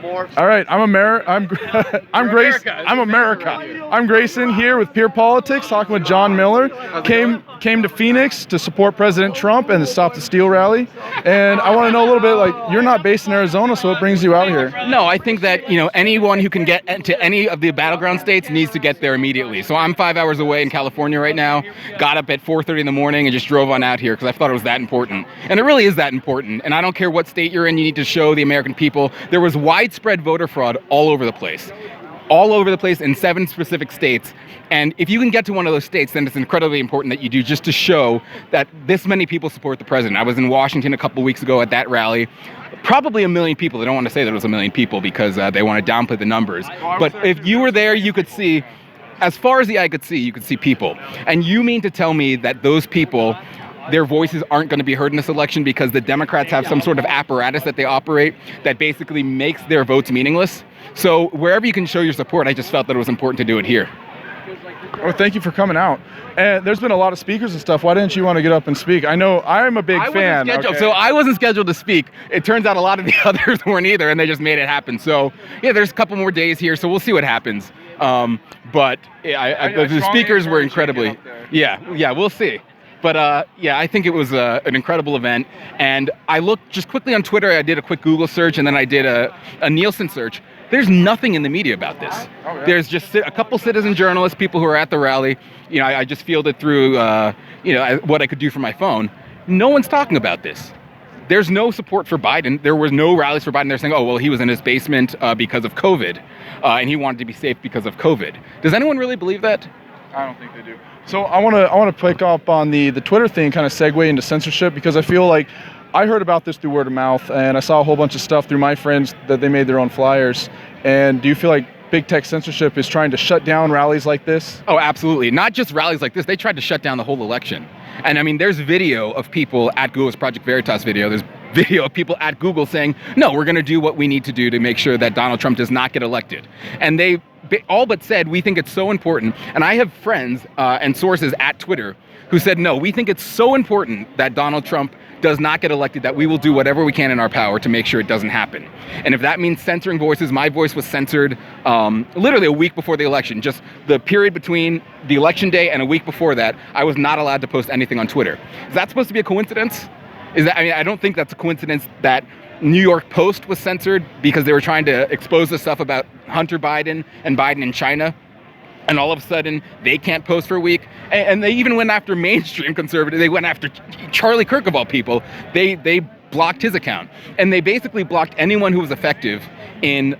All right, I'm Grayson. I'm America. I'm Grayson here with Peer Politics, talking with Jon Miller. Came to Phoenix to support President Trump and the Stop the Steal rally. And I want to know a little bit, like, you're not based in Arizona, so what brings you out here? No, I think that, anyone who can get to any of the battleground states needs to get there immediately. So I'm 5 hours away in California right now, got up at 4:30 in the morning and just drove on out here because I thought it was that important. And it really is that important. And I don't care what state you're in, you need to show the American people. There was widespread voter fraud all over the place. All over the place in 7 specific states. And if you can get to one of those states, then it's incredibly important that you do, just to show that this many people support the president. I was in Washington a couple weeks ago at that rally. Probably 1 million people. They don't want to say that it was 1 million people because they want to downplay the numbers. But if you were there, you could see, as far as the eye could see, you could see people. And you mean to tell me that those people, their voices aren't going to be heard in this election because the Democrats have some sort of apparatus that they operate that basically makes their votes meaningless? So wherever you can show your support, I just felt that it was important to do it here. Well, thank you for coming out. And there's been a lot of speakers and stuff. Why didn't you want to get up and speak? I know I'm a big fan. Okay. So I wasn't scheduled to speak. It turns out a lot of the others weren't either, and they just made it happen. So yeah, there's a couple more days here, so we'll see what happens. But the speakers were incredibly. Yeah, we'll see. But I think it was an incredible event. And I looked just quickly on Twitter. I did a quick Google search, and then I did a Nielsen search. There's nothing in the media about this. Oh, yeah. There's just a couple citizen journalists, people who are at the rally. I just fielded through, what I could do from my phone. No one's talking about this. There's no support for Biden. There was no rallies for Biden. They're saying, oh, well, he was in his basement because of COVID, and he wanted to be safe because of COVID. Does anyone really believe that? I don't think they do. So I want to pick up on the Twitter thing, kind of segue into censorship, because I feel like I heard about this through word of mouth, and I saw a whole bunch of stuff through my friends that they made their own flyers. And do you feel like big tech censorship is trying to shut down rallies like this? Oh, absolutely. Not just rallies like this. They tried to shut down the whole election. And I mean, there's video of people at Google's Project Veritas video. There's video of people at Google saying, no, we're going to do what we need to do to make sure that Donald Trump does not get elected. And they all but said, we think it's so important. And I have friends and sources at Twitter who said, no, we think it's so important that Donald Trump does not get elected that we will do whatever we can in our power to make sure it doesn't happen. And if that means censoring voices, my voice was censored literally a week before the election. Just the period between the election day and a week before that, I was not allowed to post anything on Twitter. Is that supposed to be a coincidence? I don't think that's a coincidence that New York Post was censored because they were trying to expose the stuff about Hunter Biden and Biden in China. And all of a sudden, they can't post for a week. And they even went after mainstream conservatives. They went after Charlie Kirk, of all people. They blocked his account. And they basically blocked anyone who was effective in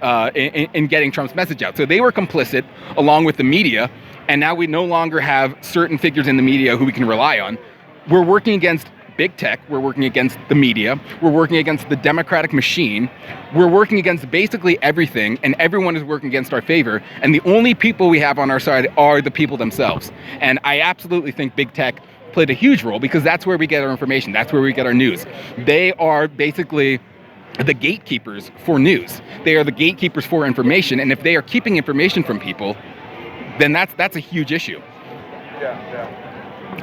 getting Trump's message out. So they were complicit, along with the media. And now we no longer have certain figures in the media who we can rely on. We're working against big tech, we're working against the media, we're working against the democratic machine, we're working against basically everything, and everyone is working against our favor, and the only people we have on our side are the people themselves. And I absolutely think big tech played a huge role because that's where we get our information, that's where we get our news. They are basically the gatekeepers for news. They are the gatekeepers for information, and if they are keeping information from people, then that's a huge issue. Yeah.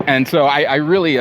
And so I really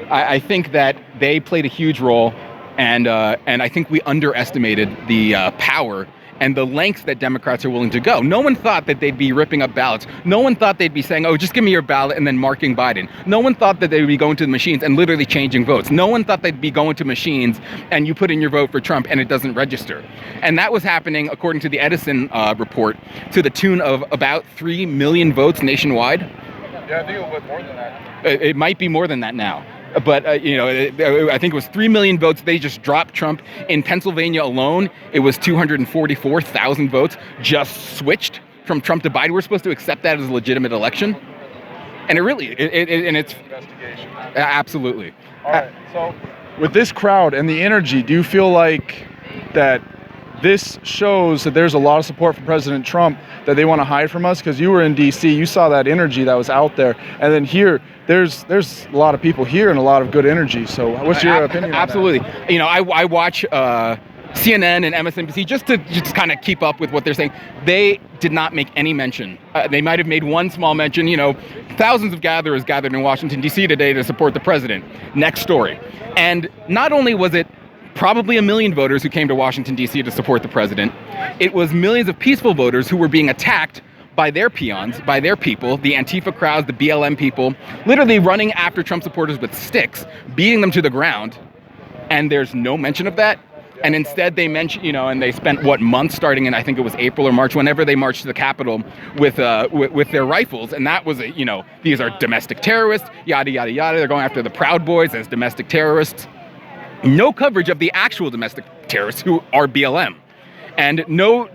I think that they played a huge role, and I think we underestimated the power and the lengths that Democrats are willing to go. No one thought that they'd be ripping up ballots. No one thought they'd be saying, oh, just give me your ballot and then marking Biden. No one thought that they would be going to the machines and literally changing votes. No one thought they'd be going to machines and you put in your vote for Trump and it doesn't register. And that was happening, according to the Edison report, to the tune of about 3 million votes nationwide. Yeah, I think it was more than that. It might be more than that now. But, I think it was 3 million votes. They just dropped Trump. In Pennsylvania alone, it was 244,000 votes just switched from Trump to Biden. We're supposed to accept that as a legitimate election. And it's investigation. Absolutely. All right. So with this crowd and the energy, do you feel like that this shows that there's a lot of support for President Trump that they want to hide from us? Because you were in D.C., you saw that energy that was out there. And then here, there's a lot of people here and a lot of good energy. So what's your opinion on Absolutely. That? I watch CNN and MSNBC just to kind of keep up with what they're saying. They did not make any mention. They might have made one small mention. Thousands of gatherers gathered in Washington, D.C. today to support the president. Next story. And not only was it probably 1 million voters who came to Washington, D.C. to support the president. It was millions of peaceful voters who were being attacked by their peons, by their people, the Antifa crowds, the BLM people, literally running after Trump supporters with sticks, beating them to the ground. And there's no mention of that. And instead they mention, and they spent months starting in, I think it was April or March, whenever they marched to the Capitol with their rifles. And that was, these are domestic terrorists, yada, yada, yada. They're going after the Proud Boys as domestic terrorists. No coverage of the actual domestic terrorists who are BLM. And no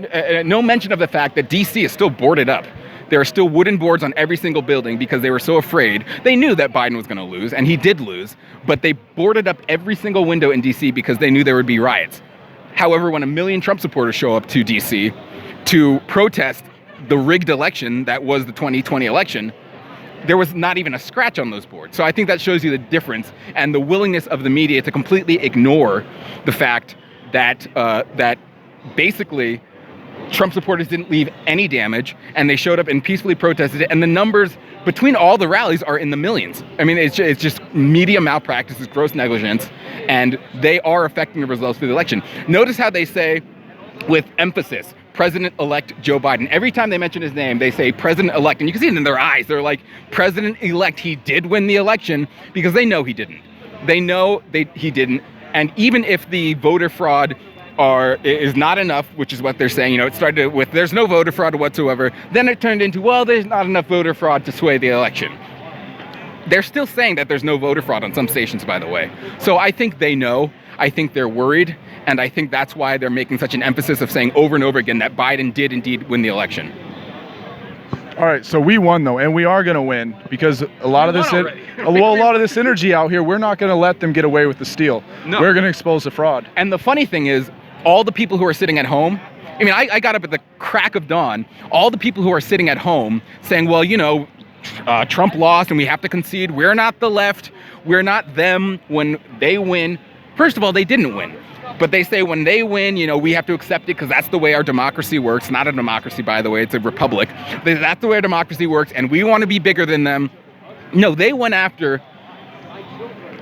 mention of the fact that DC is still boarded up. There are still wooden boards on every single building because they were so afraid. They knew that Biden was going to lose, and he did lose, but they boarded up every single window in DC because they knew there would be riots. However, when 1 million Trump supporters show up to DC to protest the rigged election that was the 2020 election, there was not even a scratch on those boards. So I think that shows you the difference and the willingness of the media to completely ignore the fact that basically Trump supporters didn't leave any damage, and they showed up and peacefully protested it. And the numbers between all the rallies are in the millions. I mean, it's just media malpractice, it's gross negligence, and they are affecting the results of the election. Notice how they say, with emphasis, President-elect Joe Biden. Every time they mention his name, they say President-elect, and you can see it in their eyes. They're like, President-elect, he did win the election, because they know he didn't. They know he didn't, and even if the voter fraud is not enough, which is what they're saying. It started with there's no voter fraud whatsoever. Then it turned into, well, there's not enough voter fraud to sway the election. They're still saying that there's no voter fraud on some stations, by the way. So I think they know. I think they're worried. And I think that's why they're making such an emphasis of saying over and over again that Biden did indeed win the election. All right, so we won though, and we are going to win because a lot of this energy out here, we're not going to let them get away with the steal. No. We're going to expose the fraud. And the funny thing is, all the people who are sitting at home, I got up at the crack of dawn, all the people who are sitting at home saying, well, Trump lost and we have to concede. We're not the left. We're not them. When they win, first of all, they didn't win. But they say when they win, we have to accept it because that's the way our democracy works. Not a democracy, by the way. It's a republic. That's the way our democracy works, and we want to be bigger than them. No, they went after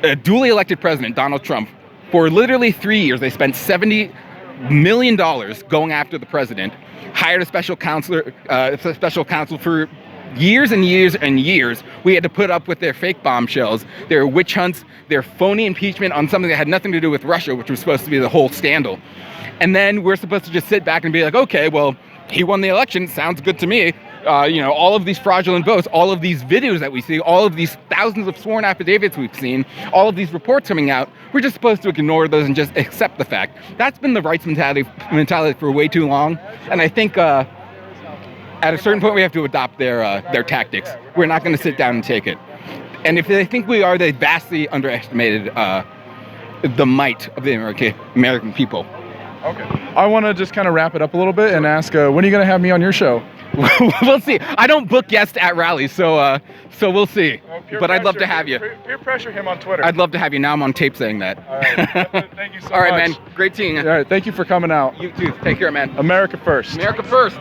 a duly elected president, Donald Trump. For literally 3 years, they spent $70 million going after the president, hired a special counsel for years and years and years. We had to put up with their fake bombshells, their witch hunts, their phony impeachment on something that had nothing to do with Russia, which was supposed to be the whole scandal. And then we're supposed to just sit back and be like, okay, well, he won the election. Sounds good to me. All of these fraudulent votes, all of these videos that we see, all of these thousands of sworn affidavits we've seen, all of these reports coming out, we're just supposed to ignore those and just accept the fact. That's been the rights mentality for way too long. And I think at a certain point we have to adopt their tactics. We're not going to sit down and take it. And if they think we are, they vastly underestimated the might of the American people. Okay. I want to just kind of wrap it up a little bit and ask, when are you going to have me on your show? We'll see. I don't book guests at rallies, so we'll see. But I'd love to have you. Peer pressure him on Twitter. I'd love to have you. Now I'm on tape saying that. All right. Thank you so much. All right, man. Great seeing you. All right. Thank you for coming out. You too. Take care, man. America first. America first.